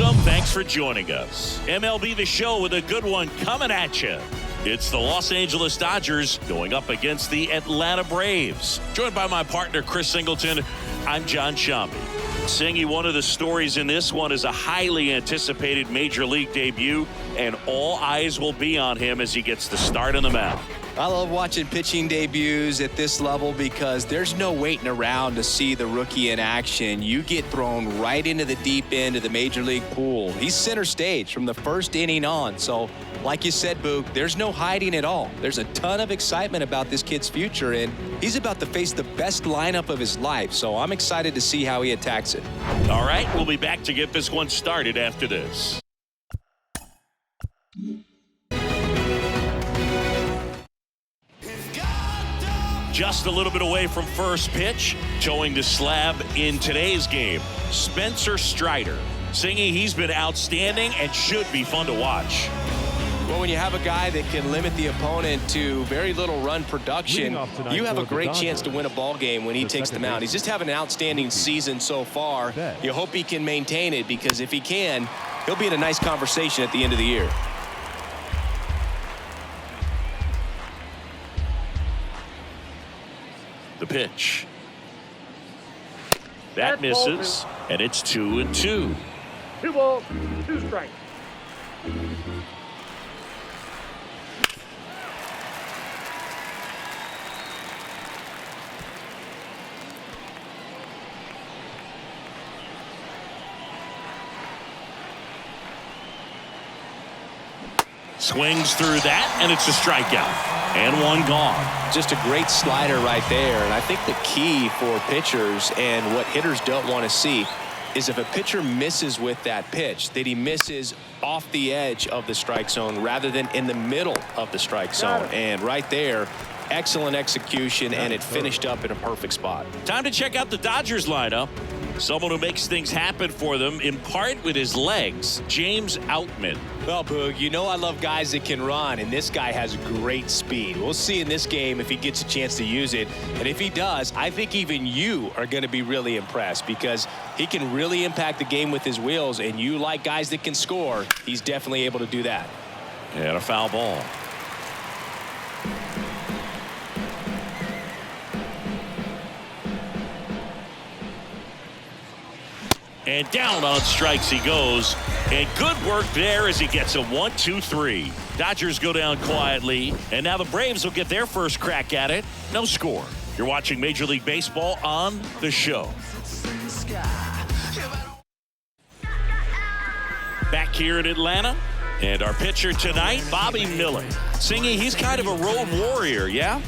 Welcome. Thanks for joining us. MLB The Show with a good one coming at you. It's the Los Angeles Dodgers going up against the Atlanta Braves. Joined by my partner, Chris Singleton, I'm John Shambi. Singy, one of the stories in this one is a highly anticipated Major League debut, and all eyes will be on him as he gets the start on the mound. I love watching pitching debuts at this level because there's no waiting around to see the rookie in action. You get thrown right into the deep end of the Major League pool. He's center stage from the first inning on. So, like you said, Boog, there's no hiding at all. There's a ton of excitement about this kid's future, and he's about to face the best lineup of his life. So I'm excited to see how he attacks it. All right, we'll be back to get this one started after this. Just a little bit away from first pitch, towing the slab in today's game, Spencer Strider. Singy, he's been outstanding and should be fun to watch. Well, when you have a guy that can limit the opponent to very little run production, you have a great chance to win a ball game when he takes the mound. He's just having an outstanding season so far. You hope he can maintain it, because if he can, he'll be in a nice conversation at the end of the year. The pitch. That misses, and it's 2-2. 2 balls, 2 strikes. Swings through that, and it's a strikeout. And one gone. Just a great slider right there. And I think the key for pitchers and what hitters don't want to see is if a pitcher misses with that pitch, that he misses off the edge of the strike zone rather than in the middle of the strike zone. And right there, excellent execution, and it finished up in a perfect spot. Time to check out the Dodgers lineup. Someone who makes things happen for them, in part with his legs, James Outman. Well, Boog, you know I love guys that can run, and this guy has great speed. We'll see in this game if he gets a chance to use it. And if he does, I think even you are going to be really impressed, because he can really impact the game with his wheels, and you like guys that can score. He's definitely able to do that. And a foul ball. And down on strikes he goes. And good work there as he gets a 1-2-3. Dodgers go down quietly. And now the Braves will get their first crack at it. No score. You're watching Major League Baseball on The Show. Back here in Atlanta. And our pitcher tonight, Bobby Miller. Singy, he's kind of a road warrior, yeah?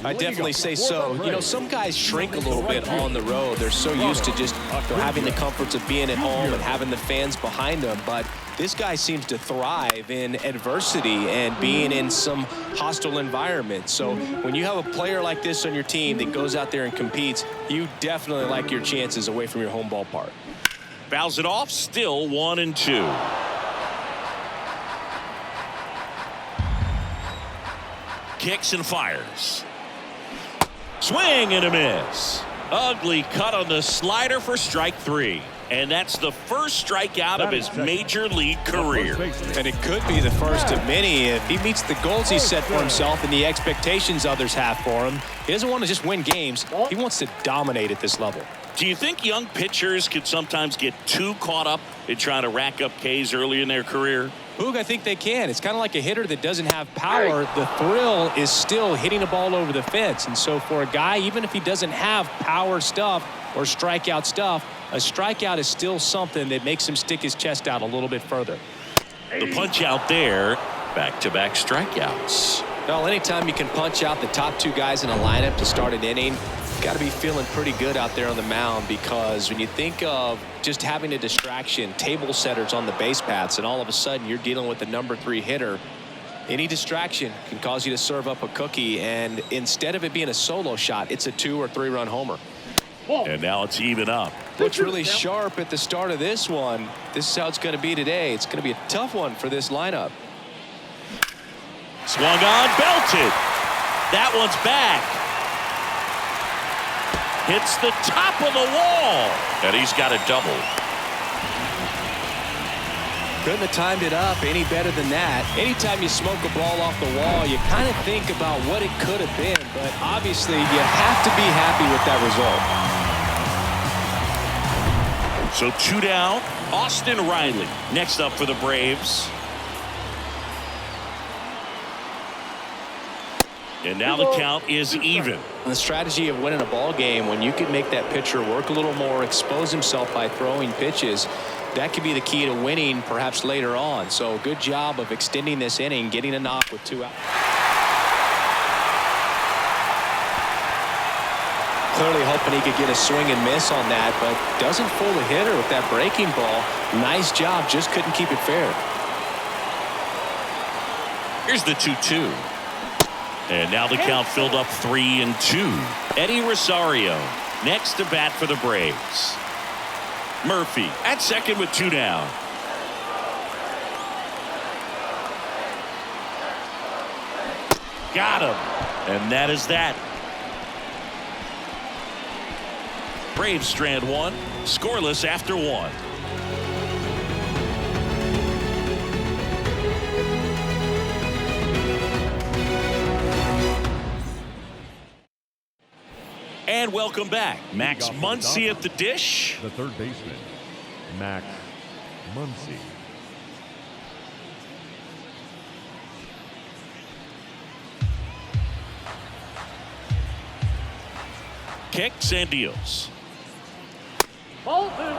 I definitely say so. You know, some guys shrink a little bit on the road. They're so used to just having the comforts of being at home and having the fans behind them. But this guy seems to thrive in adversity and being in some hostile environment. So when you have a player like this on your team that goes out there and competes, you definitely like your chances away from your home ballpark. Fouls it off, still 1-2. Kicks and fires. Swing and a miss. Ugly cut on the slider for strike 3. And that's the first strikeout of his major league career. And it could be the first of many if he meets the goals he set for himself and the expectations others have for him. He doesn't want to just win games. He wants to dominate at this level. Do you think young pitchers can sometimes get too caught up in trying to rack up Ks early in their career? Boog, I think they can. It's kind of like a hitter that doesn't have power. The thrill is still hitting a ball over the fence. And so for a guy, even if he doesn't have power stuff or strikeout stuff, a strikeout is still something that makes him stick his chest out a little bit further. The punch out there, back-to-back strikeouts. Well, anytime you can punch out the top 2 guys in a lineup to start an inning, got to be feeling pretty good out there on the mound, because when you think of just having a distraction, table setters on the base paths, and all of a sudden you're dealing with the number 3 hitter, any distraction can cause you to serve up a cookie, and instead of it being a solo shot, it's a 2 or 3 run homer. And now it's even up. Looks really sharp at the start of this one. This is how it's going to be today. It's going to be a tough one for this lineup. Swung on, belted. That one's back. Hits the top of the wall. And he's got a double. Couldn't have timed it up any better than that. Anytime you smoke a ball off the wall, you kind of think about what it could have been, but obviously you have to be happy with that result. So 2 down. Austin Riley next up for the Braves. And now the count is even. The strategy of winning a ball game, when you can make that pitcher work a little more, expose himself by throwing pitches, that could be the key to winning perhaps later on. So good job of extending this inning, getting a knock with 2 out. Clearly hoping he could get a swing and miss on that, but doesn't fool the hitter with that breaking ball. Nice job, just couldn't keep it fair. Here's the 2-2. And now the count filled up 3-2. Eddie Rosario next to bat for the Braves. Murphy at second with 2 down. Got him. And that is that. Braves strand 1, scoreless after 1. And welcome back. Max Muncy at the dish. The third baseman, Max Muncy. Kicks and deals. Ball 2.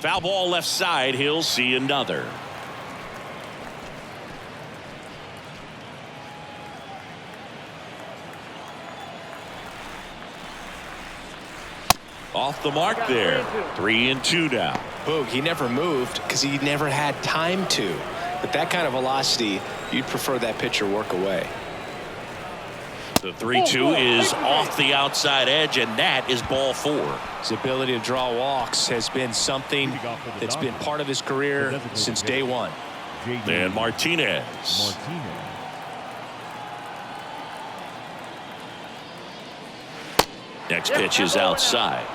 Foul ball left side. He'll see another. Off the mark there. 3-2 now. Boog, he never moved because he never had time to. With that kind of velocity, you'd prefer that pitcher work away. The 3-2 is off the outside edge, and that is ball 4. His ability to draw walks has been something that's been part of his career since day one. And Martinez. Next pitch is outside.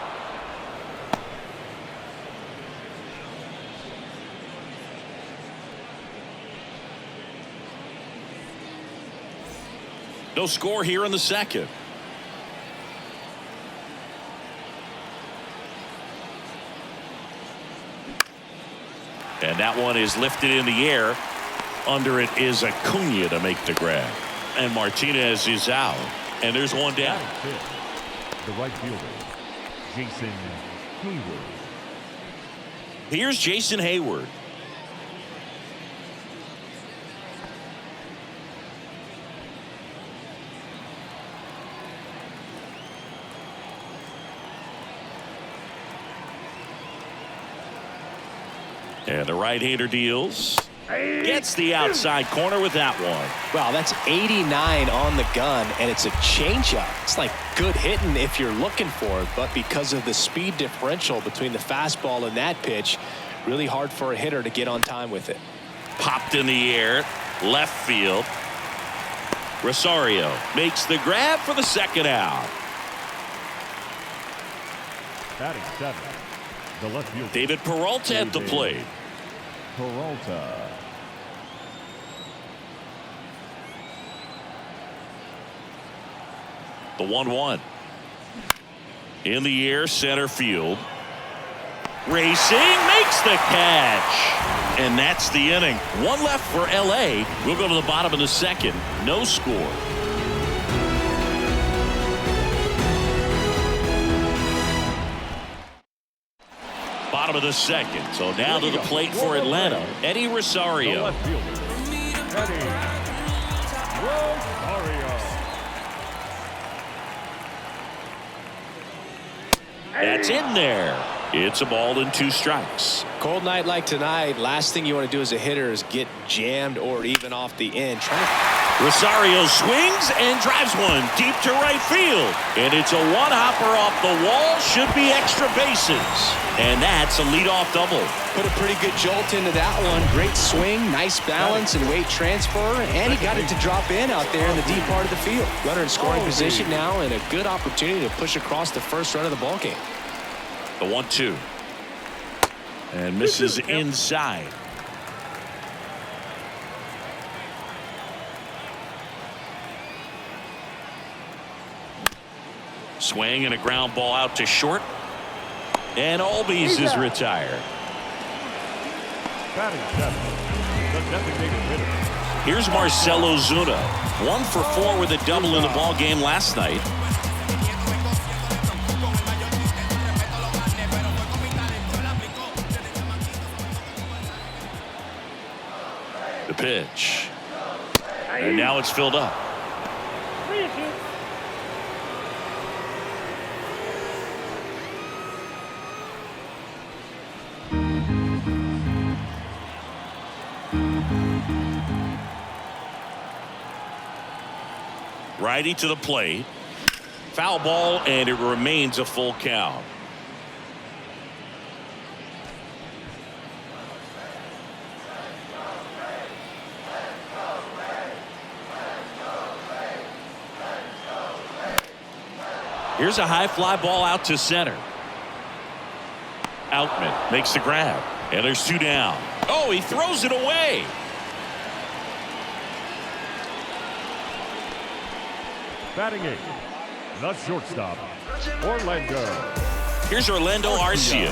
No score here in the second. And that one is lifted in the air. Under it is Acuna to make the grab. And Martinez is out. And there's one down. The right fielder, Jason Hayward. Here's Jason Hayward. And the right-hander deals. Gets the outside corner with that one. Wow, that's 89 on the gun, and it's a changeup. It's like good hitting if you're looking for it, but because of the speed differential between the fastball and that pitch, really hard for a hitter to get on time with it. Popped in the air, left field. Rosario makes the grab for the second out. Batting 7, the left fielder, David Peralta at the plate. Peralta. The 1-1. In the air, center field. Racing, makes the catch. And that's the inning. One left for LA. We'll go to the bottom of the second. No score. Bottom of the second. So now to the plate for Atlanta, Eddie Rosario. The left fielder, Eddie Rosario. That's in there. It's a ball and 2 strikes. Cold night like tonight, last thing you want to do as a hitter is get jammed or even off the end. Rosario swings and drives one deep to right field. And it's a one-hopper off the wall. Should be extra bases. And that's a leadoff double. Put a pretty good jolt into that one. Great swing, nice balance and weight transfer. And he got it to drop in out there in the deep part of the field. Runner in scoring position now and a good opportunity to push across the first run of the ballgame. The 1-2. And misses inside. Swing and a ground ball out to short. And Albies is retired. Batting 7, the designated hitter. Here's Marcelo Zuna. 1 for 4 with a double in the ball game last night. The pitch. And now it's filled up. Righty to the plate. Foul ball, and it remains a full count. Here's a high fly ball out to center. Outman makes the grab, and there's 2 down. Oh, he throws it away. Batting 8, the shortstop, Orlando. Here's Orlando Arcia.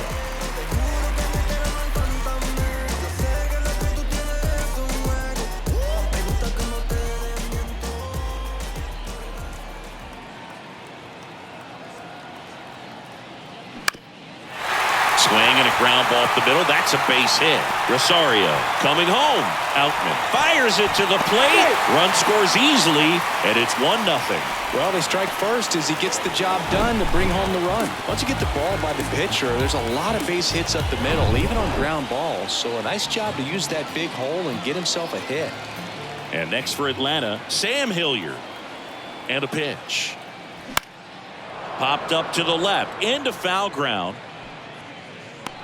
Swing and a ground ball up the middle. That's a base hit. Rosario coming home. Outman fires it to the plate. Run scores easily, and it's 1-0. Well, they strike first as he gets the job done to bring home the run. Once you get the ball by the pitcher, there's a lot of base hits up the middle, even on ground balls. So a nice job to use that big hole and get himself a hit. And next for Atlanta, Sam Hilliard. And a pitch. Popped up to the left, into foul ground.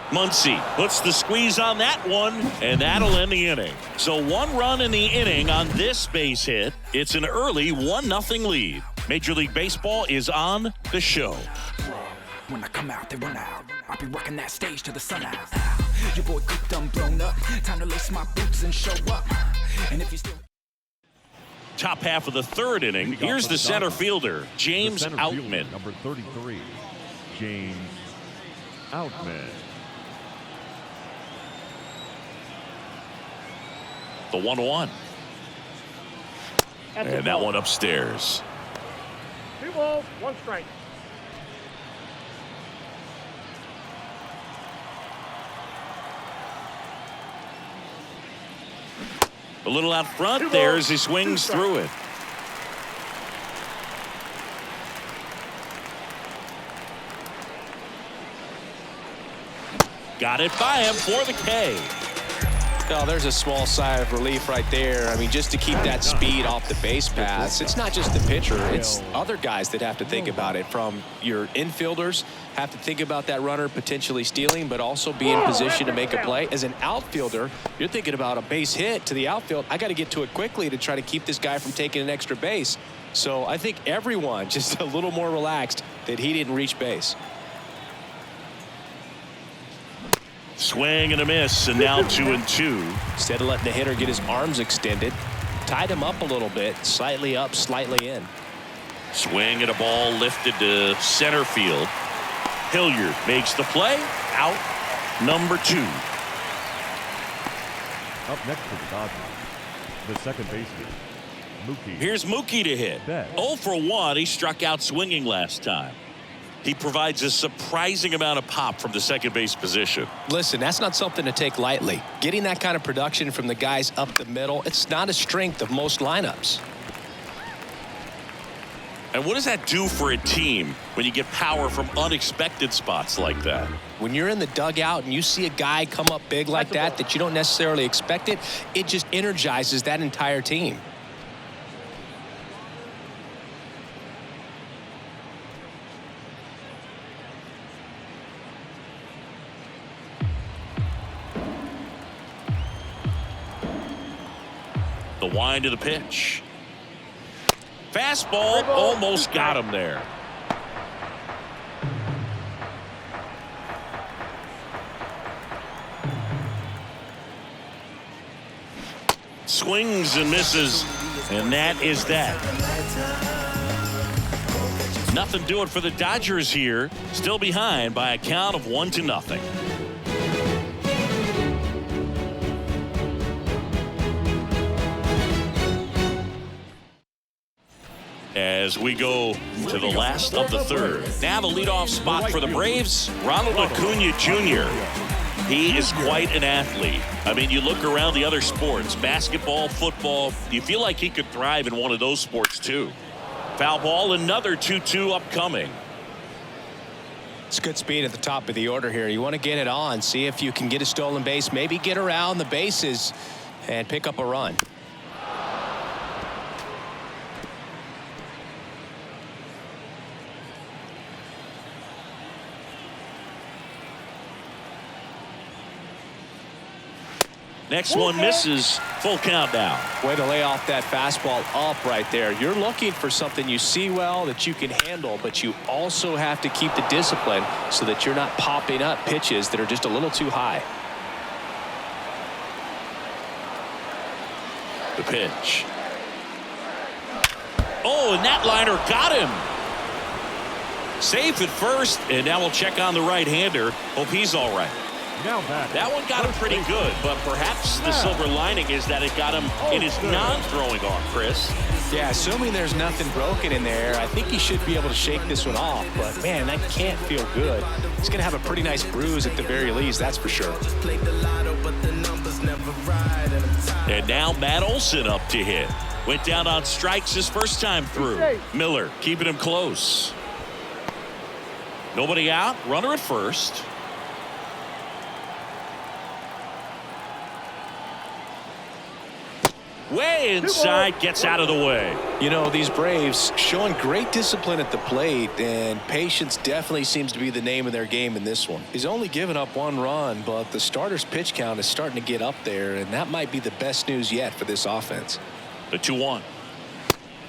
Muncy puts the squeeze on that one, and that'll end the inning. So 1 run in the inning on this base hit. It's an early 1-0 lead. Major League Baseball is on the show. When I come out, they run out. I'll be working that stage till the sun out. Your boy cooked, I'm blown up. Time to lace my boots and show up. And if you still... Top half of the 3rd inning. Here's the center fielder, James Outman. Number 33, James Outman. The 1-1. And that one upstairs. 2 balls, 1 strike. A little out front there as he swings through it. Got it by him for the K. Oh, there's a small sigh of relief right there. I mean, just to keep that speed off the base paths. It's not just the pitcher. It's other guys that have to think about it. From your infielders have to think about that runner potentially stealing, but also be in position to make a play. As an outfielder, you're thinking about a base hit to the outfield. I got to get to it quickly to try to keep this guy from taking an extra base. So I think everyone just a little more relaxed that he didn't reach base. Swing and a miss, and now 2-2. Instead of letting the hitter get his arms extended, tied him up a little bit, slightly up, slightly in. Swing and a ball lifted to center field. Hilliard makes the play. Out number 2. Up next for the Dodgers, the second baseman, Mookie. Here's Mookie to hit. 0 for 1. He struck out swinging last time. He provides a surprising amount of pop from the second base position. Listen, that's not something to take lightly. Getting that kind of production from the guys up the middle, it's not a strength of most lineups. And what does that do for a team when you get power from unexpected spots like that? When you're in the dugout and you see a guy come up big like that you don't necessarily expect it, it just energizes that entire team. The wind of the pitch. Fastball almost got him there. Swings and misses, and that is that. Nothing doing for the Dodgers here. Still behind by a count of 1-0. As we go to the last of the third. Now the leadoff spot for the Braves, Ronald Acuna Jr. He is quite an athlete. I mean, you look around the other sports, basketball, football, you feel like he could thrive in one of those sports too. Foul ball, another 2-2 upcoming. It's good speed at the top of the order here. You want to get it on, see if you can get a stolen base, maybe get around the bases and pick up a run. Next one misses. Full count now. Way to lay off that fastball up right there. You're looking for something you see well that you can handle, but you also have to keep the discipline so that you're not popping up pitches that are just a little too high. The pitch. Oh, and that liner got him. Safe at first, and now we'll check on the right-hander. Hope he's all right. That one got him pretty good, but perhaps the silver lining is that it got him in his non-throwing arm, Chris. Yeah, assuming there's nothing broken in there, I think he should be able to shake this one off. But, man, that can't feel good. He's going to have a pretty nice bruise at the very least, that's for sure. And now Matt Olson up to hit. Went down on strikes his first time through. Miller keeping him close. Nobody out, runner at first. Way inside, gets out of the way. You know, these Braves showing great discipline at the plate, and patience definitely seems to be the name of their game in this one. He's only given up one run, but the starter's pitch count is starting to get up there, and that might be the best news yet for this offense. The 2-1.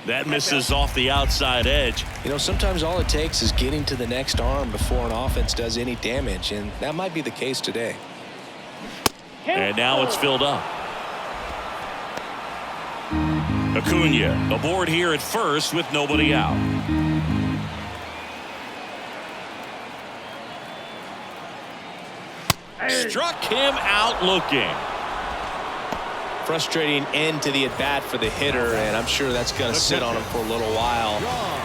That misses off the outside edge. You know, sometimes all it takes is getting to the next arm before an offense does any damage, and that might be the case today. And now it's filled up. Acuna aboard here at first with nobody out. Struck him out looking. Frustrating end to the at-bat for the hitter, and I'm sure that's going to sit on him for a little while.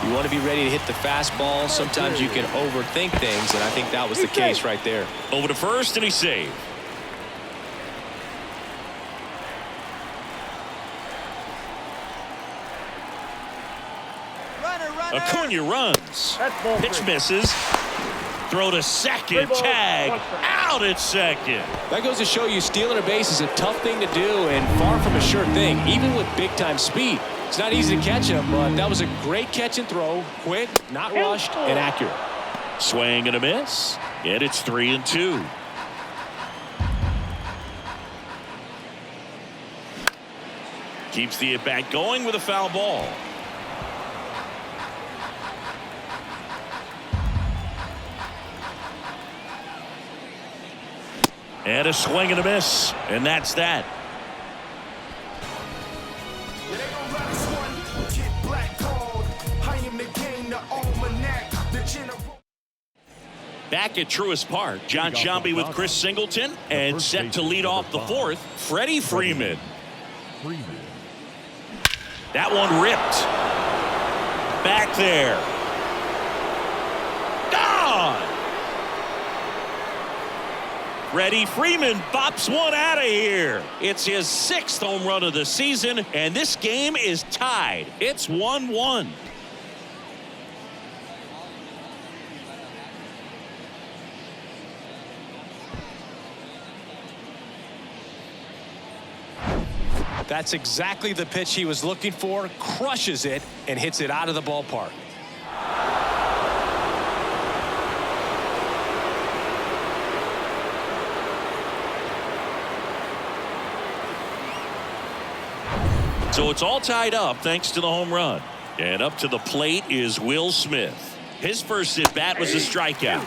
You want to be ready to hit the fastball. Sometimes you can overthink things, and I think that was the case right there. Over to first, and he saved. Acuna runs. Pitch misses. Throw to second. Tag. Out at second. That goes to show you stealing a base is a tough thing to do and far from a sure thing, even with big-time speed. It's not easy to catch him, but that was a great catch and throw. Quick, not rushed, and accurate. Swing and a miss. And it's 3-2. Keeps the at-bat going with a foul ball. And a swing and a miss. And that's that. Back at Truist Park, John Sciambi with Chris Singleton, and set to lead off the fourth, Freddie Freeman. That one ripped. Back there. Gone. Freddie Freeman bops one out of here. It's his 6th home run of the season, and this game is tied. It's 1-1. That's exactly the pitch he was looking for. Crushes it and hits it out of the ballpark. So it's all tied up thanks to the home run. And up to the plate is Will Smith. His first at bat was a strikeout.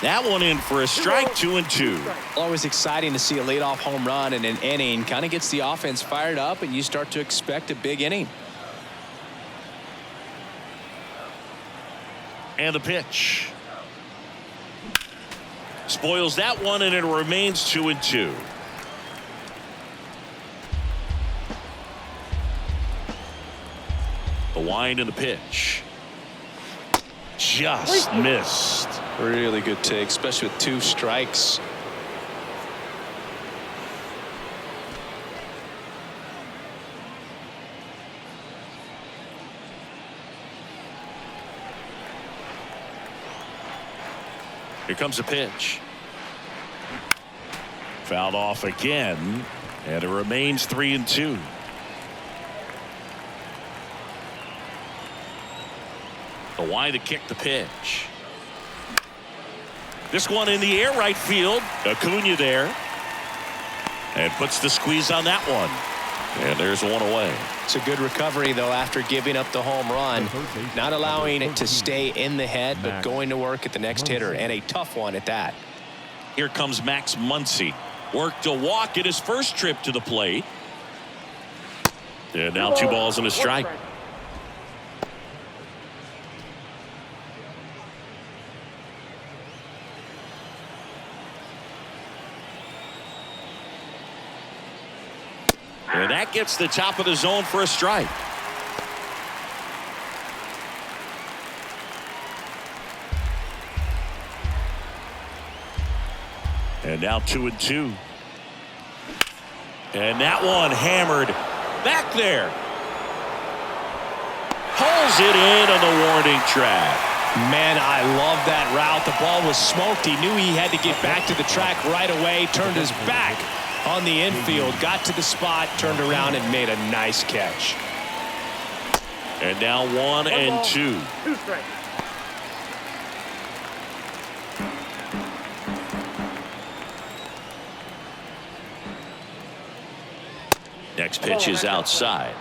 That one in for a strike, 2-2. Always exciting to see a leadoff home run in an inning. Kind of gets the offense fired up, and you start to expect a big inning. And the pitch. Spoils that one, and it remains 2-2. The wind and the pitch. Just missed. Really good take, especially with 2 strikes. Here comes a pitch. Fouled off again, and it remains 3-2. The wind to kick the pitch. This one in the air right field. Acuna there. And puts the squeeze on that one. And there's one away. It's a good recovery, though, after giving up the home run. Not allowing it to stay in the head, but going to work at the next hitter. And a tough one at that. Here comes Max Muncy. Worked a walk at his first trip to the plate. And now 2 balls and a strike. And that gets the top of the zone for a strike. And now 2-2. And that one hammered back there. Pulls it in on the warning track. Man, I love that route. The ball was smoked. He knew he had to get back to the track right away. Turned his back on the infield, got to the spot, turned around and made a nice catch. And now 1-2. 2 strikes. Next pitch is outside.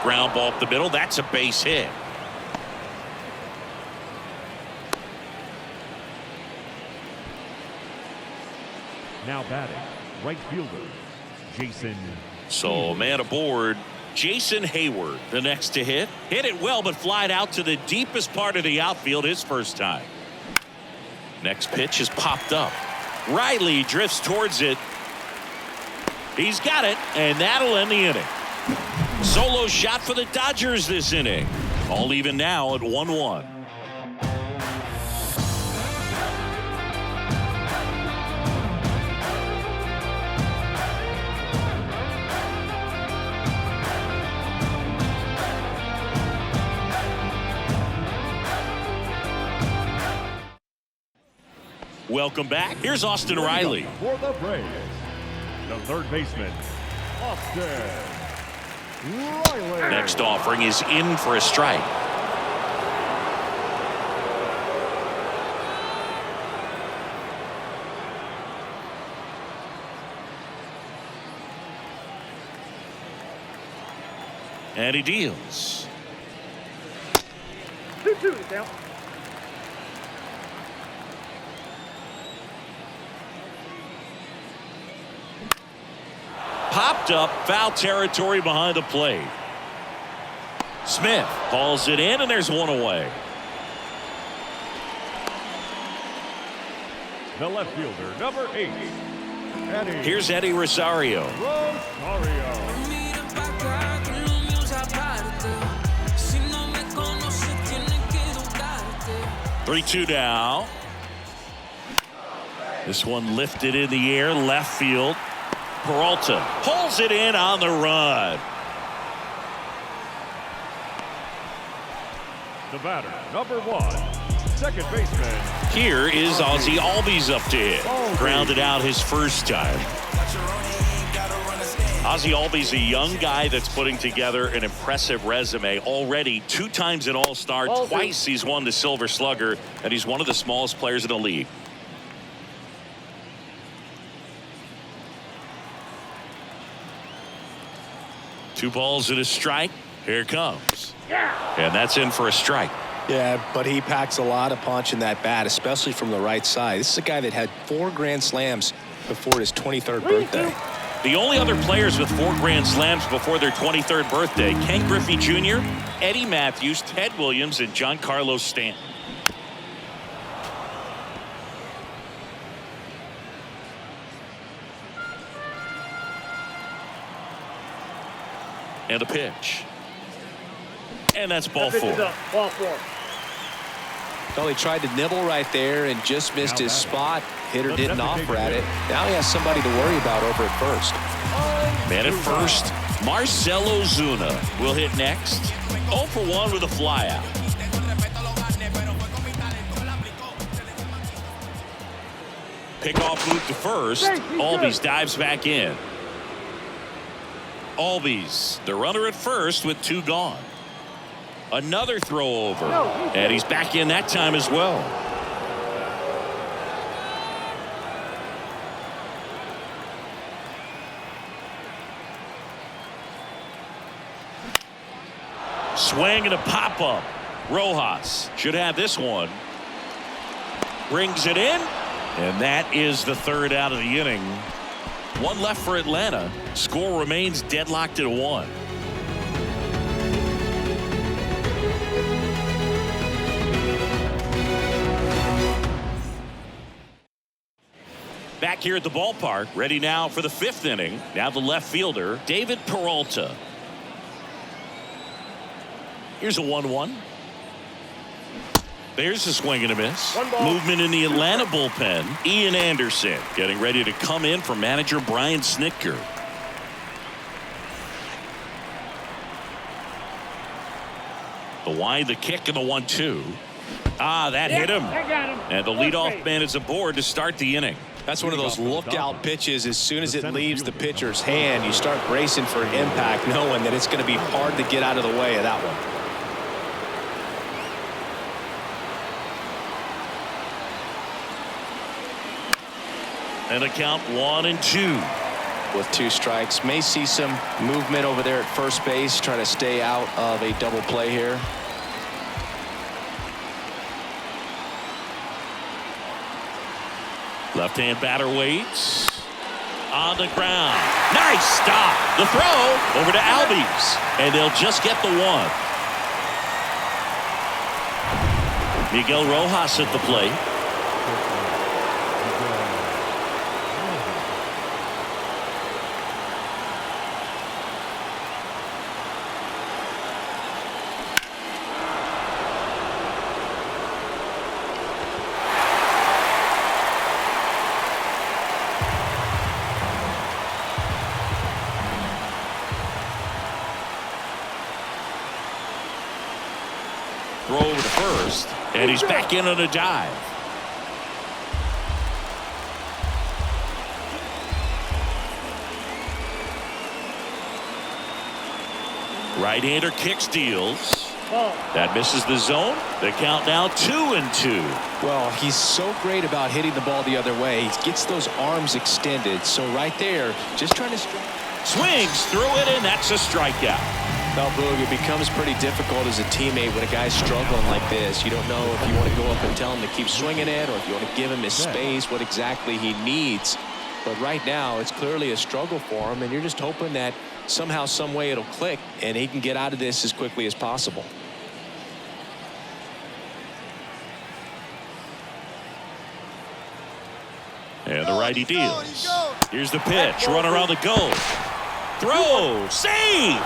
Ground ball up the middle. That's a base hit. Now batting, right fielder, Jason. So man aboard, Jason Hayward, the next to hit. Hit it well, but flied out to the deepest part of the outfield his first time. Next pitch is popped up. Riley drifts towards it. He's got it, and that'll end the inning. Solo shot for the Dodgers this inning. All even now at 1-1. Welcome back. Here's Austin Riley. For the Braves, the third baseman, Austin Riley. Next offering is in for a strike. And he deals. 2-2 now. Popped up, foul territory behind the plate. Smith hauls it in, and there's one away. The left fielder, number 8, Eddie. Here's Eddie Rosario. Rosario. 3-2 now. This one lifted in the air, left field. Peralta pulls it in on the run. The batter, number 1, second baseman. Here is Ozzie Albies up to hit. Grounded out his first time. Ozzie Albies, a young guy that's putting together an impressive resume. Already 2 times an All-Star, twice he's won the Silver Slugger, and he's one of the smallest players in the league. Two balls and a strike. Here it comes. And that's in for a strike. Yeah, but he packs a lot of punch in that bat, especially from the right side. This is a guy that had 4 Grand Slams before his 23rd birthday. The only other players with 4 Grand Slams before their 23rd birthday: Ken Griffey Jr., Eddie Matthews, Ted Williams, and Giancarlo Stanton. And a pitch. And that's ball 4. Ball 4. Well, he tried to nibble right there and just missed his spot. Hitter didn't offer at it. Now he has somebody to worry about over at first. Man at first, Marcell Ozuna will hit next. 0 for 1 with a flyout. Pickoff move to first. Albies dives back in. Albies, the runner at first with 2 gone. Another throw over, and he's back in that time as well. Swing and a pop-up. Rojas should have this one. Brings it in, and that is the 3rd out of the inning. 1 left for Atlanta. Score remains deadlocked at 1. Back here at the ballpark, ready now for the 5th inning. Now the left fielder, David Peralta. Here's a 1-1. There's a swing and a miss. Movement in the Atlanta bullpen. Ian Anderson getting ready to come in for manager Brian Snitker. The wide, the kick, and the 1-2. That hit him. And the leadoff man is aboard to start the inning. That's one of those lookout pitches. As soon as it leaves the pitcher's hand, you start bracing for impact, knowing that it's going to be hard to get out of the way of that one. And a count 1-2. With 2 strikes, may see some movement over there at first base, trying to stay out of a double play here. Left-hand batter waits. On the ground. Nice stop. The throw over to Albies. And they'll just get the 1. Miguel Rojas at the plate. Throw over to first, and he's back in on a dive. Right-hander kicks, deals. That misses the zone. The count now 2-2. Well, he's so great about hitting the ball the other way. He gets those arms extended. So right there, just trying to swings through it, and that's a strikeout. Well, Boog, it becomes pretty difficult as a teammate when a guy's struggling like this. You don't know if you want to go up and tell him to keep swinging it, or if you want to give him his space, what exactly he needs. But right now, it's clearly a struggle for him, and you're just hoping that somehow, some way it'll click, and he can get out of this as quickly as possible. And the righty deals. Here's the pitch. Runner on the go. Throw. Save.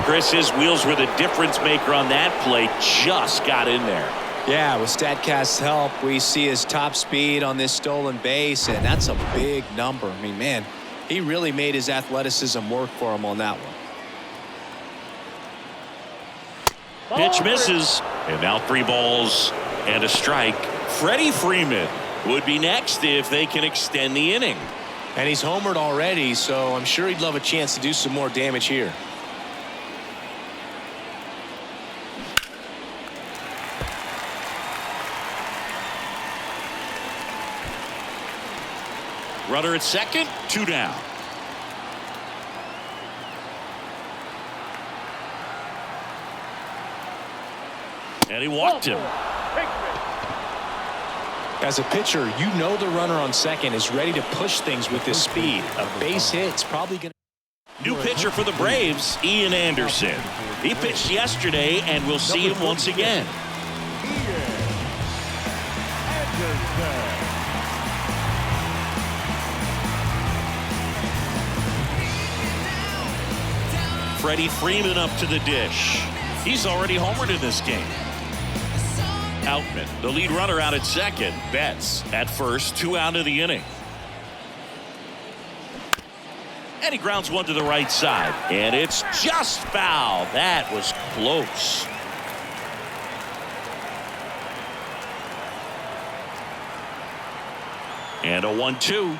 Chris, his wheels were the difference maker on that play. Just got in there. Yeah, with StatCast's help, we see his top speed on this stolen base, and that's a big number. I mean, man, he really made his athleticism work for him on that one. Pitch misses. And now 3 balls and a strike. Freddie Freeman would be next if they can extend the inning. And he's homered already, so I'm sure he'd love a chance to do some more damage here. Runner at second, 2 down. And he walked him. As a pitcher, you know the runner on second is ready to push things with his speed. A base hit's probably going to... New pitcher for the Braves, Ian Anderson. He pitched yesterday, and we'll see him once again. Freddie Freeman up to the dish. He's already homered in this game. Outman, the lead runner, out at second. Betts at first, 2 out of the inning. And he grounds one to the right side. And it's just foul. That was close. And a 1-2.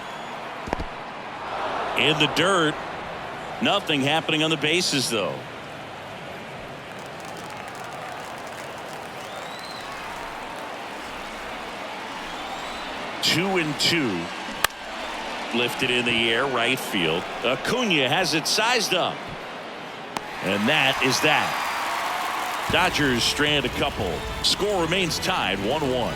In the dirt. Nothing happening on the bases, though. Two and 2. Lifted in the air, right field. Acuna has it sized up. And that is that. Dodgers strand a couple. Score remains tied 1-1.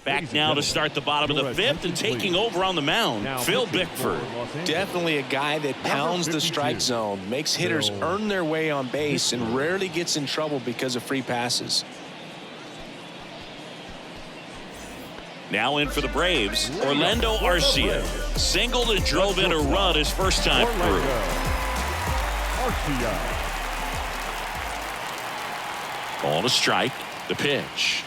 Back now to start the bottom of the 5th, and taking over on the mound, Phil Bickford. Definitely a guy that pounds the strike zone, makes hitters earn their way on base, and rarely gets in trouble because of free passes. Now in for the Braves, Orlando Arcia. Singled and drove in a run his first time through. On a strike, the pitch.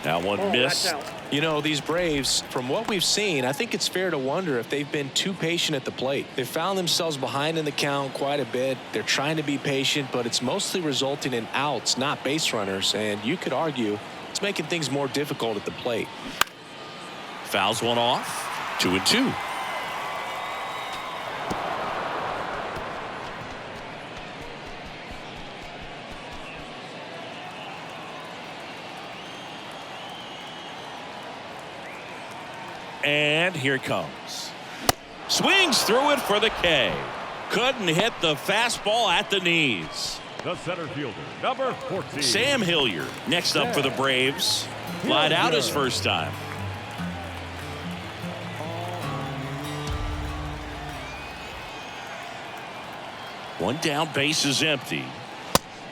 Now one missed. You know, these Braves, from what we've seen, I think it's fair to wonder if they've been too patient at the plate. They've found themselves behind in the count quite a bit. They're trying to be patient, but it's mostly resulting in outs, not base runners. And you could argue it's making things more difficult at the plate. Fouls one off. 2-2. And here it comes. Swings through it for the K. Couldn't hit the fastball at the knees. The center fielder, number 14. Sam Hilliard next up for the Braves. Lied out his first time. One down, base is empty.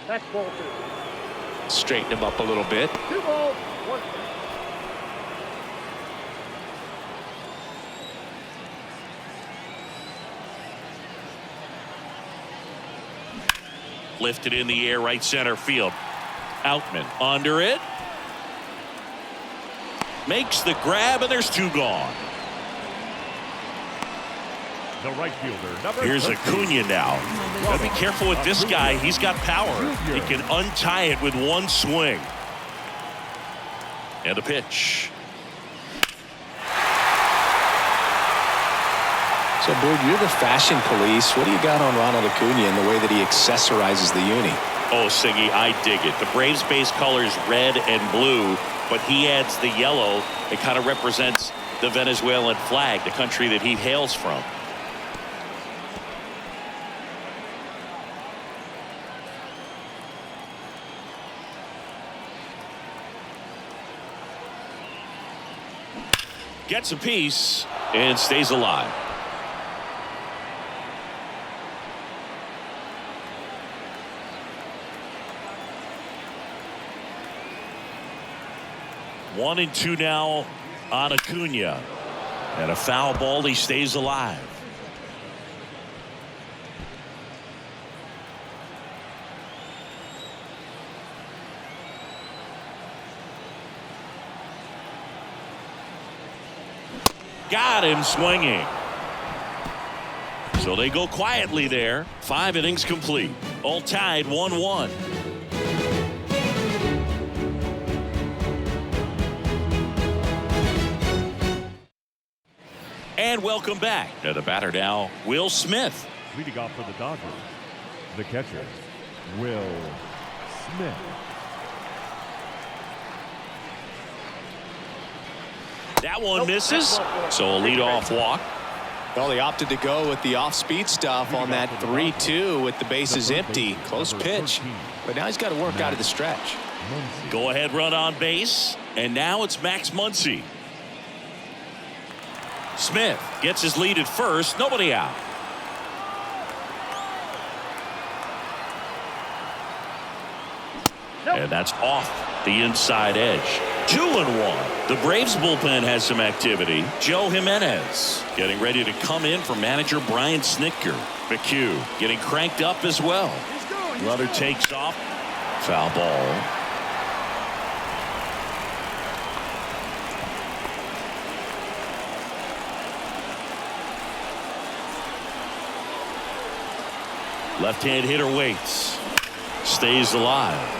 That's ball 2. Straighten him up a little bit. 2 balls, 1 strike. Lifted in the air, right center field. Outman under it. Makes the grab, and there's 2 gone. The right fielder, number Here's 13. Acuna now. Gotta be careful with this guy. He's got power. He can untie it with one swing. And a pitch. So, Boog, you're the fashion police. What do you got on Ronald Acuna and the way that he accessorizes the uni? Oh, Siggy, I dig it. The Braves base colors red and blue, but he adds the yellow. It kind of represents the Venezuelan flag, the country that he hails from. Gets a piece and stays alive. One and 2 now on Acuna. And a foul ball, he stays alive. Got him swinging. So they go quietly there. 5 innings complete. All tied 1-1. And welcome back. To the batter now, Will Smith. Leading off for the Dodgers, the catcher, Will Smith. That one misses. So a leadoff walk. Well, they opted to go with the off-speed stuff on that 3-2 with the bases empty. Close pitch. But now he's got to work out of the stretch. Go ahead run on base. And now it's Max Muncy. Smith gets his lead at first. Nobody out. And that's off the inside edge. 2-1. The Braves bullpen has some activity. Joe Jimenez getting ready to come in for manager Brian Snitker. McHugh getting cranked up as well. Runner takes off. Foul ball. Left-hand hitter waits. Stays alive.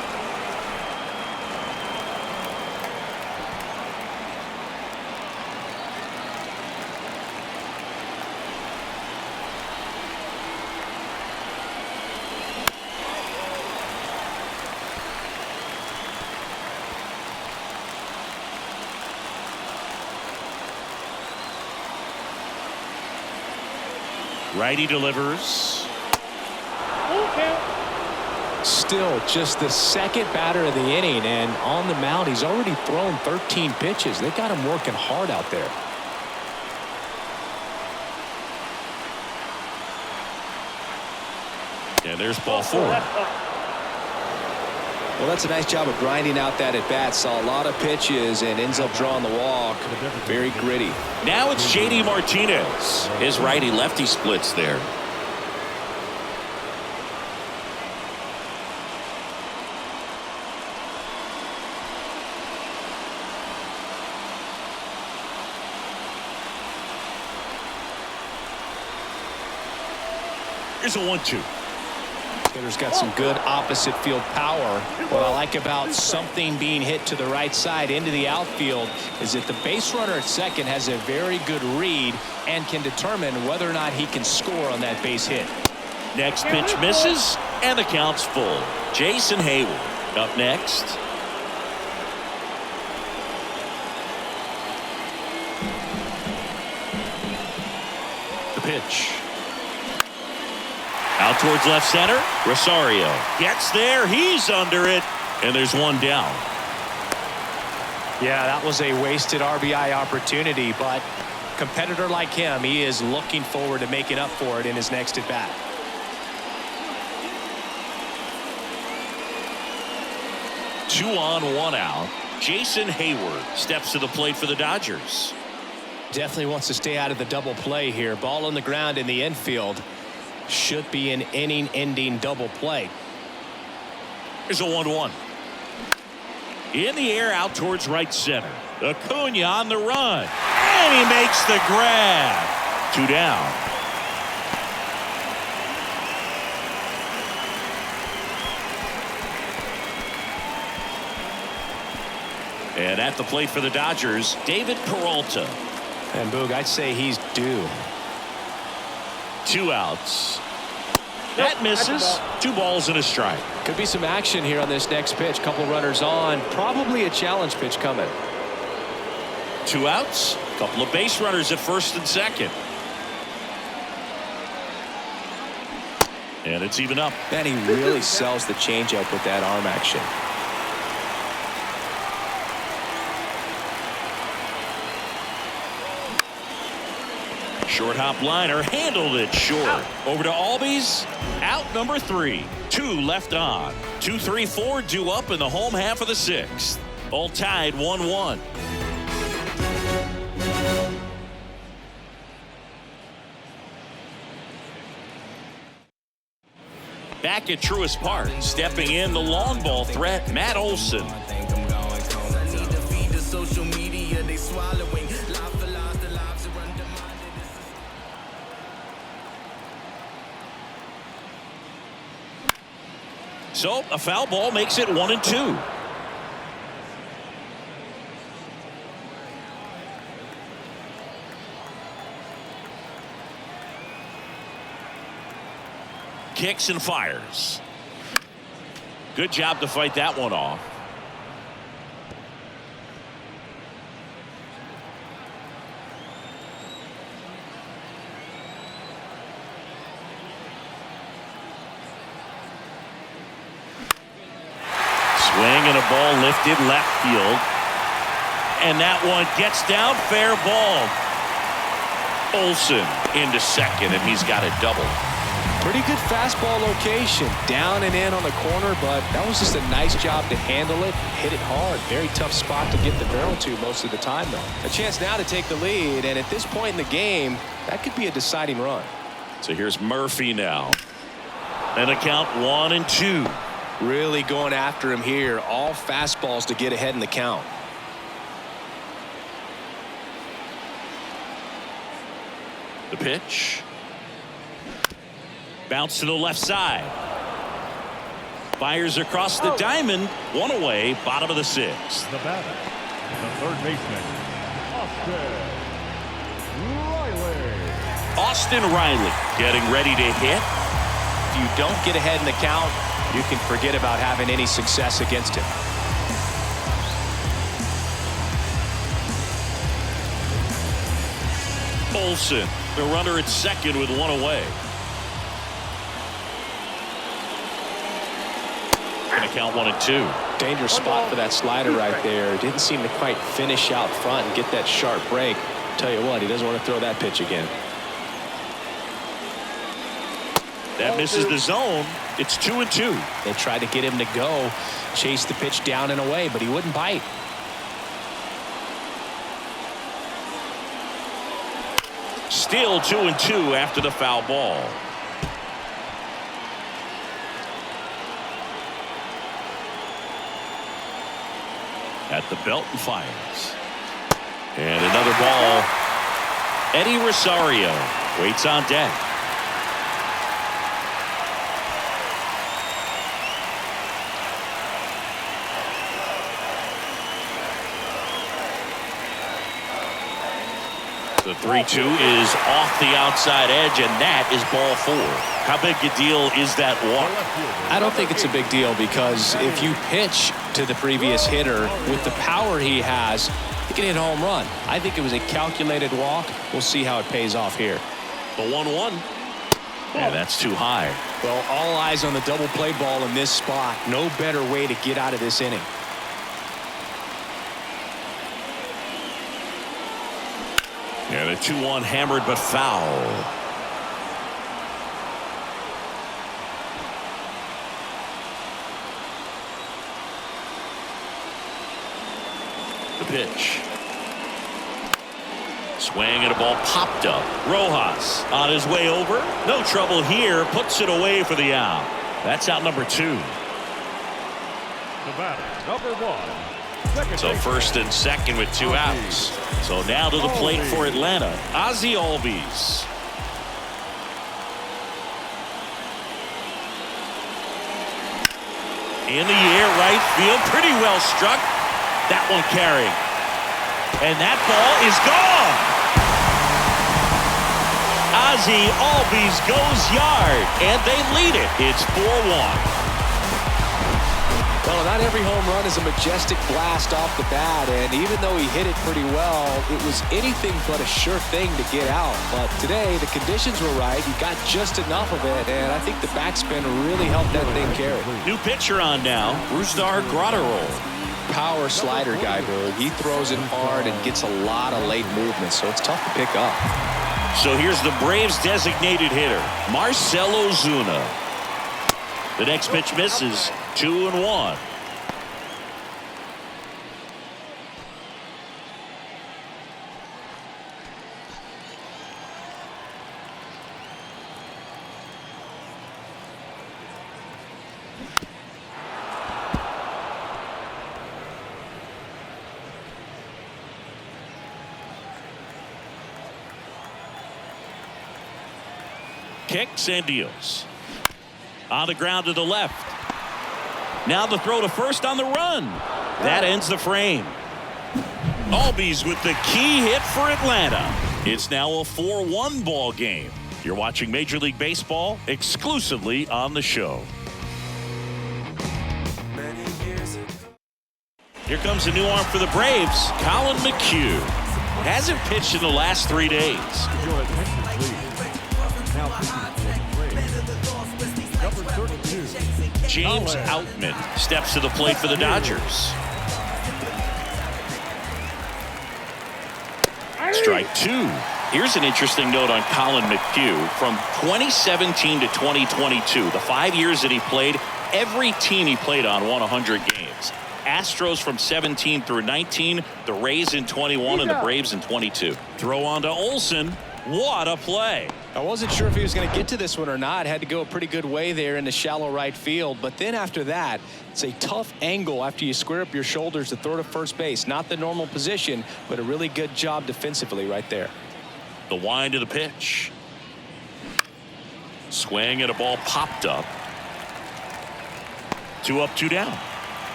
Righty delivers. Still just the second batter of the inning, and on the mound he's already thrown 13 pitches. They got him working hard out there. And there's ball 4. Well, that's a nice job of grinding out that at bat. Saw a lot of pitches and ends up drawing the walk. Very gritty. Now it's JD Martinez. His righty lefty splits there. Here's a 1-2. Hitter's got some good opposite field power. What I like about something being hit to the right side into the outfield is that the base runner at second has a very good read and can determine whether or not he can score on that base hit. Next pitch misses, and the count's full. Jason Hayward up next. The pitch. Out towards left center. Rosario gets there. He's under it. And there's one down. Yeah, that was a wasted RBI opportunity, but competitor like him, he is looking forward to making up for it in his next at bat. Two on, one out. Jason Hayward steps to the plate for the Dodgers. Definitely wants to stay out of the double play here. Ball on the ground in the infield. Should be an inning-ending double play. Here's a 1-1. In the air out towards right center. Acuna on the run. And he makes the grab. 2 down. And at the plate for the Dodgers, David Peralta. And Boog, I'd say he's due. 2 outs. That misses. 2 balls and a strike. Could be some action here on this next pitch. Couple runners on. Probably a challenge pitch coming. 2 outs. Couple of base runners at first and second. And it's even up. Man, he really sells the changeup with that arm action. Short hop liner handled it short. Over to Albies. Out number 3. 2 left on. 2, 3, 4 due up in the home half of the 6th. All tied 1-1. Back at Truist Park, stepping in the long ball threat, Matt Olson. So a foul ball makes it 1-2. Kicks and fires. Good job to fight that one off. Swing and a ball lifted left field. And that one gets down, fair ball. Olsen into second, and he's got a double. Pretty good fastball location, down and in on the corner, but that was just a nice job to handle it, hit it hard. Very tough spot to get the barrel to most of the time, though. A chance now to take the lead, and at this point in the game, that could be a deciding run. So here's Murphy now. And a count 1-2. Really going after him here. All fastballs to get ahead in the count. The pitch. Bounce to the left side. Fires across the diamond. One away, bottom of the sixth. The batter, the third baseman, Austin Riley getting ready to hit. If you don't get ahead in the count, you can forget about having any success against him. Olsen, the runner at second with one away. Going to count 1-2. Dangerous spot for that slider right there. Didn't seem to quite finish out front and get that sharp break. Tell you what, he doesn't want to throw that pitch again. That misses the zone. It's 2-2. They tried to get him to go, chase the pitch down and away, but he wouldn't bite. Still 2-2 after the foul ball. At the belt and fires. And another ball. Eddie Rosario waits on deck. The 3-2 is off the outside edge, and that is ball 4. How big a deal is that walk? I don't think it's a big deal, because if you pitch to the previous hitter with the power he has, he can hit a home run. I think it was a calculated walk. We'll see how it pays off here. The 1-1. And that's too high. Well, all eyes on the double play ball in this spot. No better way to get out of this inning. And a 2-1 hammered but foul. The pitch. Swing and a ball popped up. Rojas on his way over. No trouble here. Puts it away for the out. That's out number 2. The batter, number 1. So first and second with 2 outs. So now to the plate for Atlanta, Ozzie Albies. In the air, right field, pretty well struck. That one carrying. And that ball is gone. Ozzie Albies goes yard, and they lead it. It's 4-1. Well, not every home run is a majestic blast off the bat, and even though he hit it pretty well, it was anything but a sure thing to get out. But today, the conditions were right. He got just enough of it, and I think the backspin really helped that thing carry. New pitcher on now, Rustar Grotterol. Power slider guy, Berg. He throws it hard and gets a lot of late movement, so it's tough to pick up. So here's the Braves designated hitter, Marcell Ozuna. The next pitch misses. 2-1. Kicks and deals. On the ground to the left. Now the throw to first on the run. That ends the frame. Albies with the key hit for Atlanta. It's now a 4-1 ball game. You're watching Major League Baseball exclusively on the show. Here comes a new arm for the Braves. Colin McHugh hasn't pitched in the last 3 days. Your attention, please. Now pitching for the Braves. Number 32. James Outman steps to the plate for the Dodgers. Strike two. Here's an interesting note on Colin McHugh. From 2017 to 2022, the 5 years that he played, every team he played on won 100 games. Astros from 17 through 19, the Rays in 21, and the Braves in 22. Throw on to Olsen. What a play. I wasn't sure if he was going to get to this one or not. Had to go a pretty good way there in the shallow right field. But then after that, it's a tough angle after you square up your shoulders to throw to first base. Not the normal position, but a really good job defensively right there. The wind of the pitch. Swing at a ball popped up. 2 up, 2 down.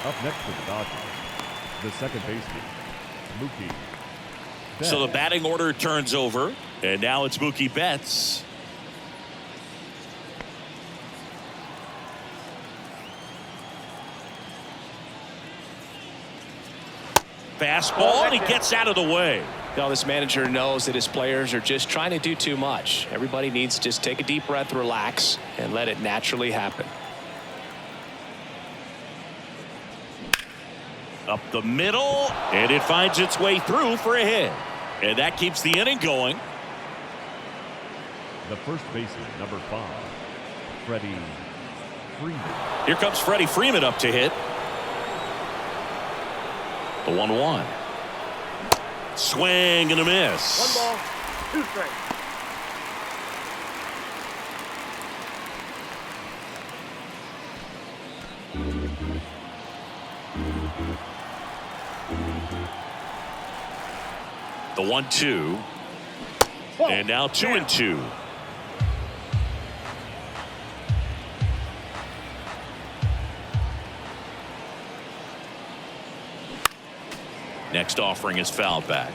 Up next for the Dodgers, the second baseman, Mookie. So the batting order turns over, and now it's Mookie Betts. Fastball, and he gets out of the way. Now this manager knows that his players are just trying to do too much. Everybody needs to just take a deep breath, relax, and let it naturally happen. Up the middle, and it finds its way through for a hit. And that keeps the inning going. The first baseman, number 5, Freddie Freeman. Here comes Freddie Freeman up to hit. The 1-1. Swing and a miss. 1 ball, 2 strikes. The 1-2. And now 2-2. Next offering is fouled back.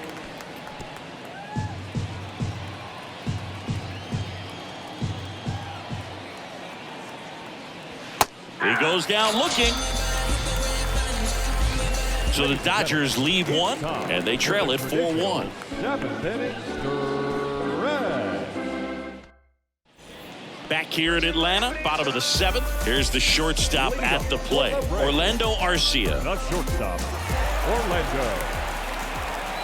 He goes down looking. So the Dodgers lead one, and they trail it 4-1. 7th inning, stretch. Back here in Atlanta, bottom of the 7th. Here's the shortstop at the plate, Orlando Arcia. The shortstop, Orlando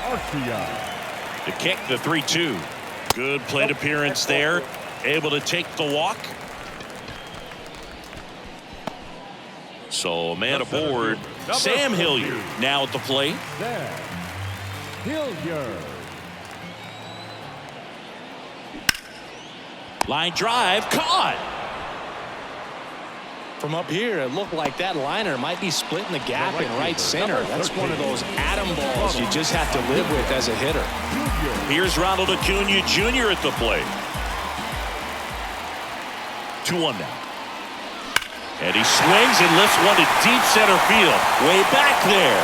Arcia. The kick, the 3-2. Good plate appearance there. Able to take the walk. So a man aboard. Sam Hilliard now at the plate. Sam Hilliard. Line drive caught. From up here, it looked like that liner might be splitting the gap in right center. That's one of those atom balls you just have to live with as a hitter. Here's Ronald Acuna Jr. at the plate. 2-1 now. And he swings and lifts one to deep center field. Way back there.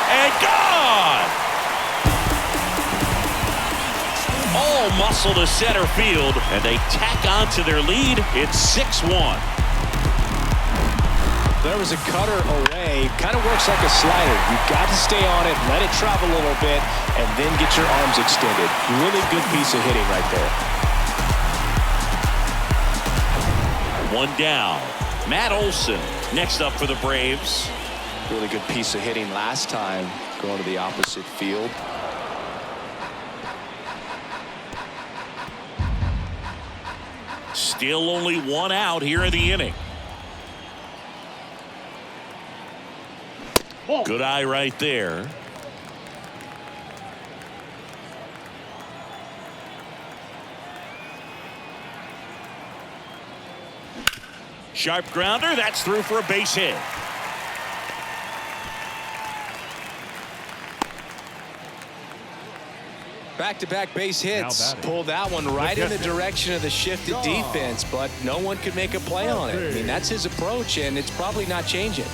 And gone! All muscle to center field, and they tack on to their lead. It's 6-1. There was a cutter away. Kind of works like a slider. You've got to stay on it, let it travel a little bit, and then get your arms extended. Really good piece of hitting right there. 1 down. Matt Olson next up for the Braves. Really good piece of hitting last time, going to the opposite field. Still only 1 out here in the inning. Good eye right there. Sharp grounder. That's through for a base hit. Back-to-back base hits. batting. Pulled that one right in the direction of the shifted defense, but no one could make a play on it. I mean, that's his approach, and it's probably not changing.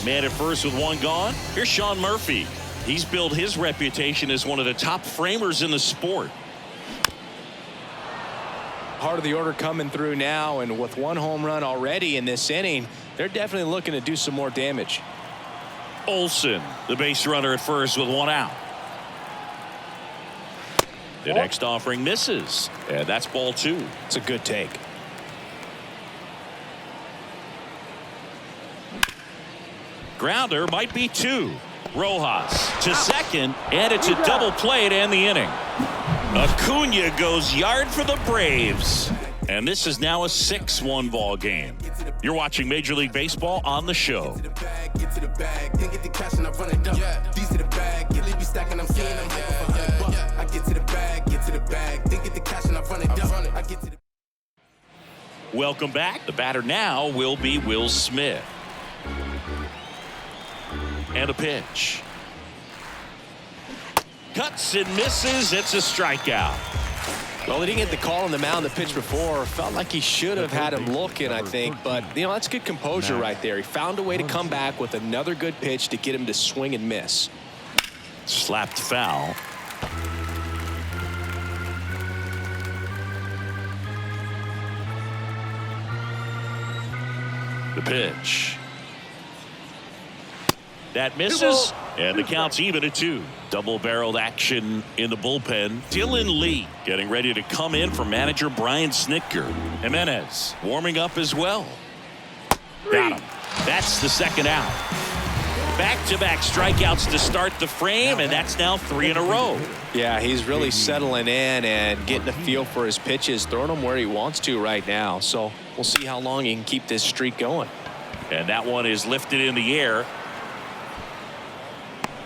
Man at first with one gone. Here's Sean Murphy. He's built his reputation as one of the top framers in the sport. Part of the order coming through now, and with one home run already in this inning, they're definitely looking to do some more damage. Olsen, the base runner at first with one out. The next offering misses, and that's ball 2. It's a good take. Grounder might be 2. Rojas to second, and it's a double play to end the inning. Acuna goes yard for the Braves, and this is now a 6-1 ball game. You're watching Major League Baseball on the show. Welcome back. The batter now will be Will Smith. And a pitch. Cuts and misses. It's a strikeout. Well, he didn't get the call on the mound the pitch before. Felt like he should have had him looking, I think. But, you know, that's good composure right there. He found a way to come back with another good pitch to get him to swing and miss. Slapped foul. The pitch. That misses, and the count's even at 2. Double-barreled action in the bullpen. Dylan Lee getting ready to come in for manager Brian Snitker. Jimenez warming up as well. Got him. That's the second out. Back-to-back strikeouts to start the frame, and that's now 3 in a row. Yeah, he's really settling in and getting a feel for his pitches, throwing them where he wants to right now. So we'll see how long he can keep this streak going. And that one is lifted in the air.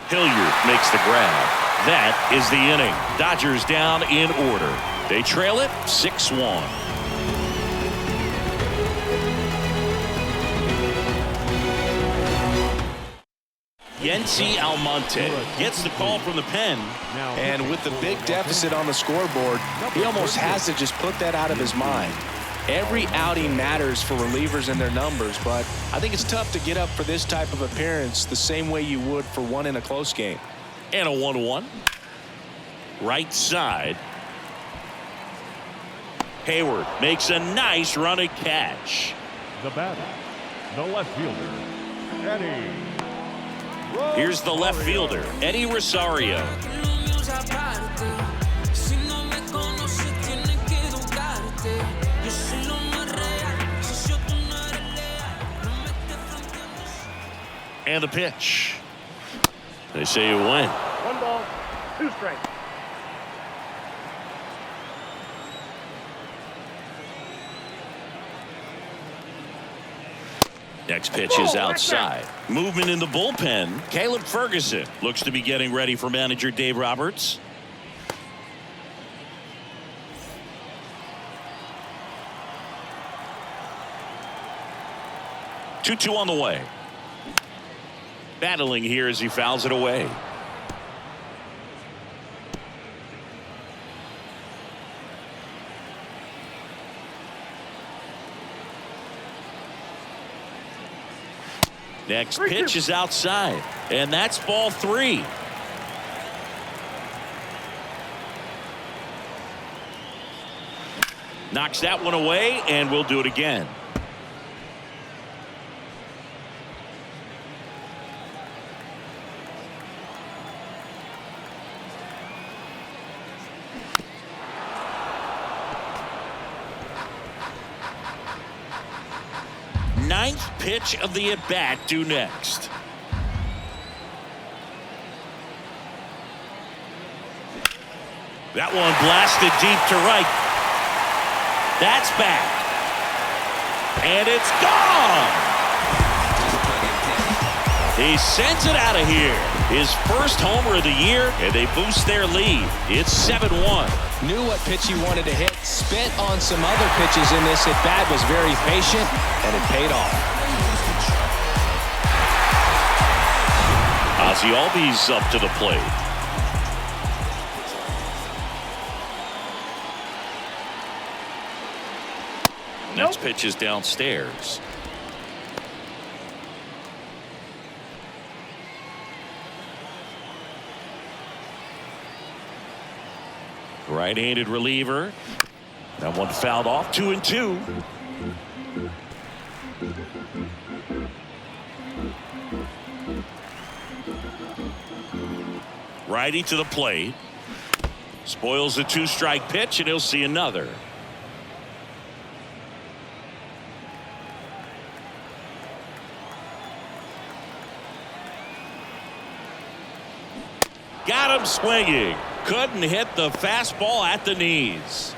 Hilliard makes the grab. That is the inning. Dodgers down in order. They trail it 6-1. Yency Almonte gets the call from the pen. And with the big deficit on the scoreboard, he almost has to just put that out of his mind. Every outing matters for relievers and their numbers, but I think it's tough to get up for this type of appearance the same way you would for one in a close game. And a 1-1. Right side. Hayward makes a nice running catch. The batter, the left fielder, Eddie. Here's the left fielder, Eddie Rosario. And the pitch. They say you win. 1 ball, 2 strikes. Next pitch is outside. Movement in the bullpen. Caleb Ferguson looks to be getting ready for manager Dave Roberts. Two on the way. Battling here as he fouls it away. Next pitch is outside, and that's ball 3. Knocks that one away, and we'll do it again. Ninth pitch of the at-bat due next. That one blasted deep to right. That's back. And it's gone. He sends it out of here. His first homer of the year, and they boost their lead. It's 7-1. Knew what pitch he wanted to hit. Spent on some other pitches in this at bat. Was very patient, and it paid off. Ozzie Albies up to the plate. Next pitch is downstairs. Right-handed reliever. That one fouled off. 2-2. Righty to the plate. Spoils the 2-strike pitch, and he'll see another. Got him swinging. Couldn't hit the fastball at the knees.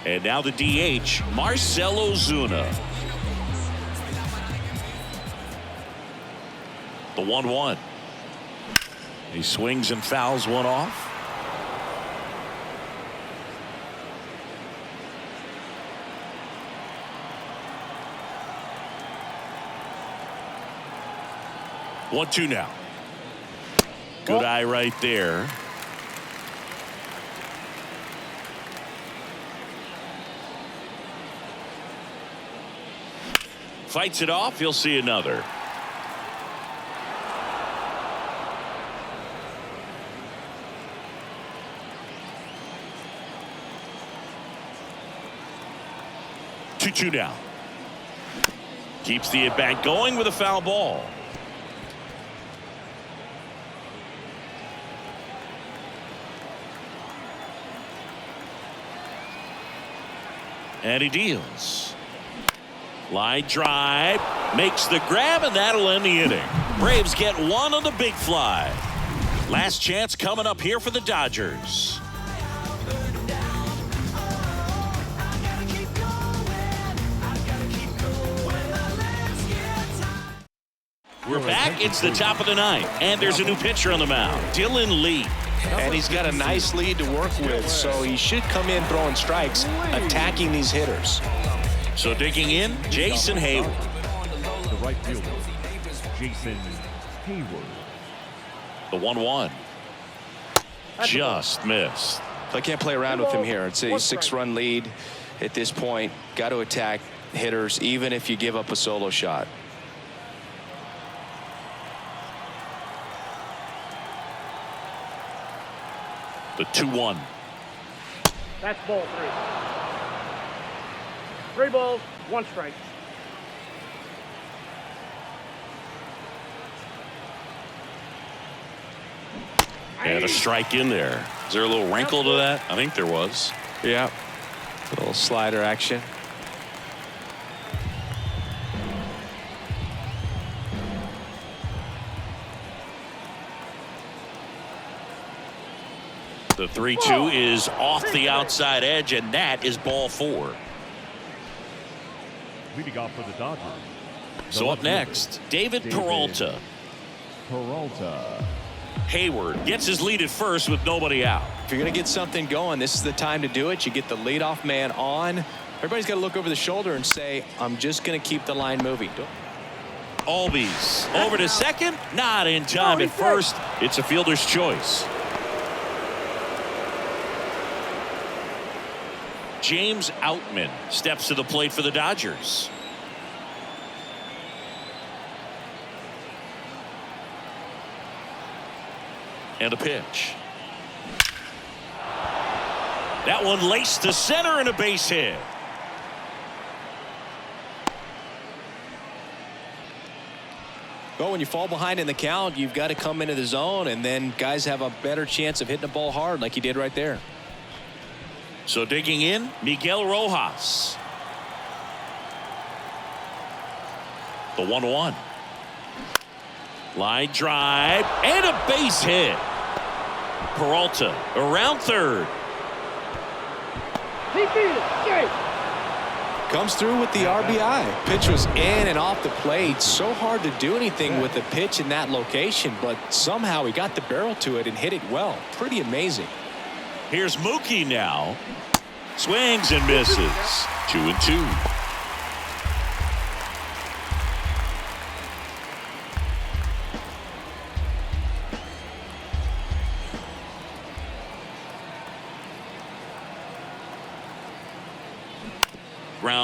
And now the DH, Marcell Ozuna. The 1-1. He swings and fouls one off. One, two now. Good eye right there. Fights it off. He'll see another. Two now. Keeps the at bat going with a foul ball. And he deals. Line drive, makes the grab, and that'll end the inning. Braves get one on the big fly. Last chance coming up here for the Dodgers. We're back. It's the top of the ninth, and there's a new pitcher on the mound, Dylan Lee. And he's got a nice lead to work with, so he should come in throwing strikes, attacking these hitters. So digging in, Jason Hayward. The right fielder, Jason Hayward. The 1-1. Just missed. I can't play around with him here. It's a 6-run lead at this point. Got to attack hitters, even if you give up a solo shot. The 2-1. That's ball 3. 3 balls, 1 strike. And a strike in there. Is there a little wrinkle to that? I think there was. Yeah. A little slider action. The 3-2 is off the outside edge, and that is ball 4. Leading off for the Dodgers. So up next, David Peralta. Peralta. Hayward gets his lead at first with nobody out. If you're going to get something going, this is the time to do it. You get the leadoff man on. Everybody's got to look over the shoulder and say, I'm just going to keep the line moving. Albies over to second. Not in time at first. It's a fielder's choice. James Outman steps to the plate for the Dodgers. And a pitch. That one laced to center and a base hit. Well, when you fall behind in the count, you've got to come into the zone, and then guys have a better chance of hitting the ball hard like he did right there. So digging in, Miguel Rojas. The 1-1. Line drive and a base hit. Peralta around third. Comes through with the RBI. Pitch was in and off the plate. So hard to do anything with a pitch in that location, but somehow he got the barrel to it and hit it well. Pretty amazing. Here's Mookie now. Swings and misses. 2-2.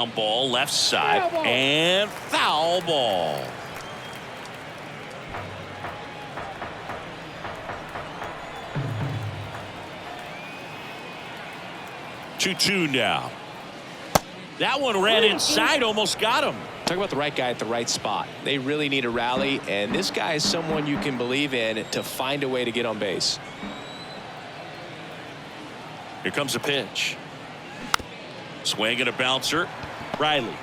ground ball left side and foul ball. Two now. That one ran inside, almost got him. Talk about the right guy at the right spot. They really need a rally, and this guy is someone you can believe in to find a way to get on base. Here comes a pitch. Swing and a bouncer. Riley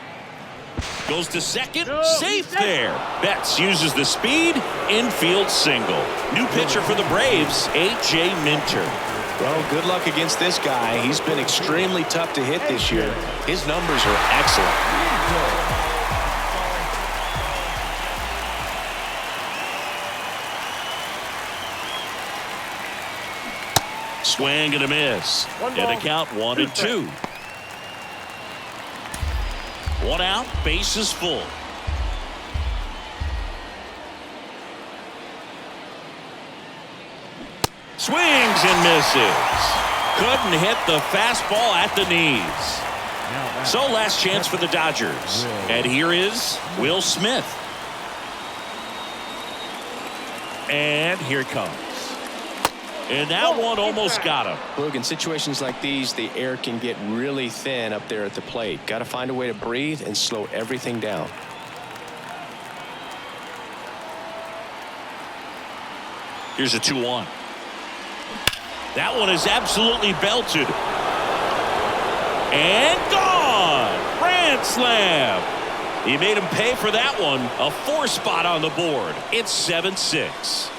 goes to second. Safe there. Betts uses the speed. Infield single. New pitcher for the Braves, A.J. Minter. Well, good luck against this guy. He's been extremely tough to hit this year. His numbers are excellent. Swing and a miss. And a count 1-2. One out, bases full. Swings and misses. Couldn't hit the fastball at the knees. So last chance for the Dodgers. And here is Will Smith. And here it comes. And that one almost got him. Look, in situations like these, the air can get really thin up there at the plate. Got to find a way to breathe and slow everything down. Here's a 2-1. That one is absolutely belted. And gone! Grand slam! He made him pay for that one. A 4 spot on the board. It's 7-6.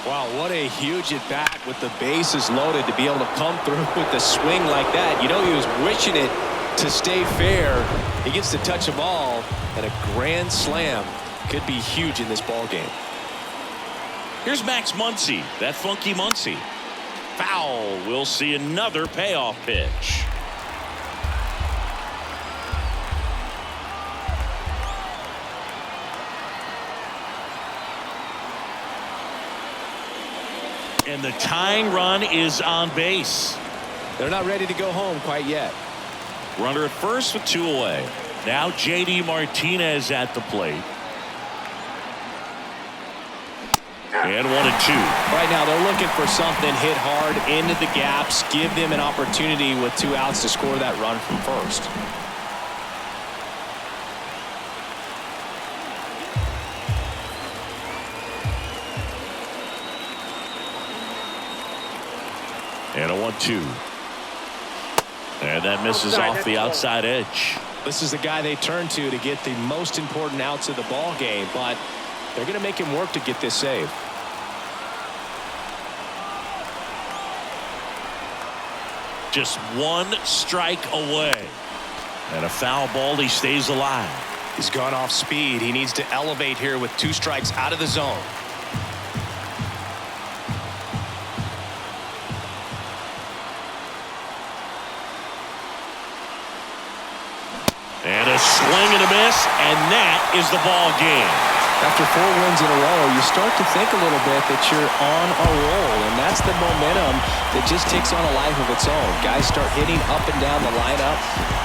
Wow, what a huge at bat with the bases loaded to be able to come through with a swing like that. You know, he was wishing it to stay fair. He gets to touch a ball, and a grand slam could be huge in this ball game. Here's Max Muncy, that funky Muncy. Foul. We'll see another payoff pitch. And the tying run is on base. They're not ready to go home quite yet. Runner at first with 2 away. Now J.D. Martinez at the plate. And 1-2. Right now they're looking for something hit hard into the gaps. Give them an opportunity with 2 outs to score that run from first. And a 1-2. And that misses off the outside edge. This is the guy they turn to get the most important outs of the ball game, but they're going to make him work to get this save. Just 1 strike away. And a foul ball. He stays alive. He's gone off speed. He needs to elevate here with 2 strikes out of the zone. And a swing and a miss, and that is the ball game. After 4 wins in a row, you start to think a little bit that you're on a roll, and that's the momentum that just takes on a life of its own. Guys start hitting up and down the lineup.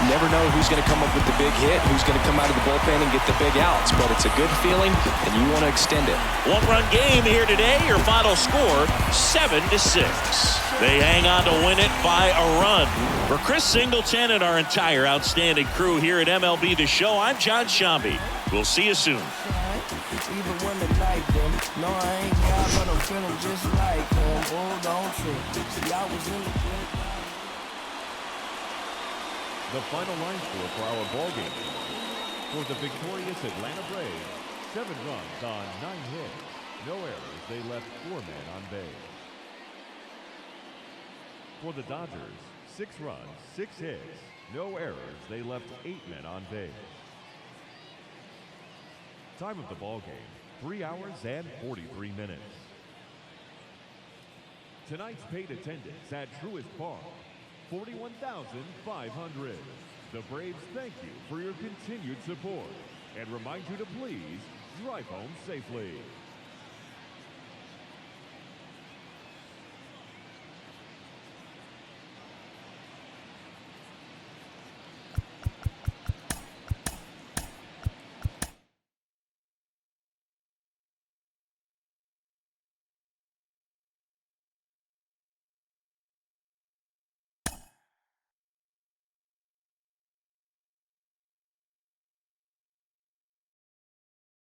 You never know who's going to come up with the big hit, who's going to come out of the bullpen and get the big outs, but it's a good feeling, and you want to extend it. 1-run game here today. Your final score, 7-6. They hang on to win it by a run. For Chris Singleton and our entire outstanding crew here at MLB The Show, I'm John Shambi. We'll see you soon. Even women like them. No, I ain't got, but I'm feeling just like them. Oh, don't trip. See, I was in The final line score for our ball game. For the victorious Atlanta Braves, 7 runs on 9 hits. No errors. They left 4 men on base. For the Dodgers, 6 runs, 6 hits. No errors. They left 8 men on base. Time of the ball game, 3 hours and 43 minutes. Tonight's paid attendance at Truist Park, 41,500. The Braves thank you for your continued support and remind you to please drive home safely.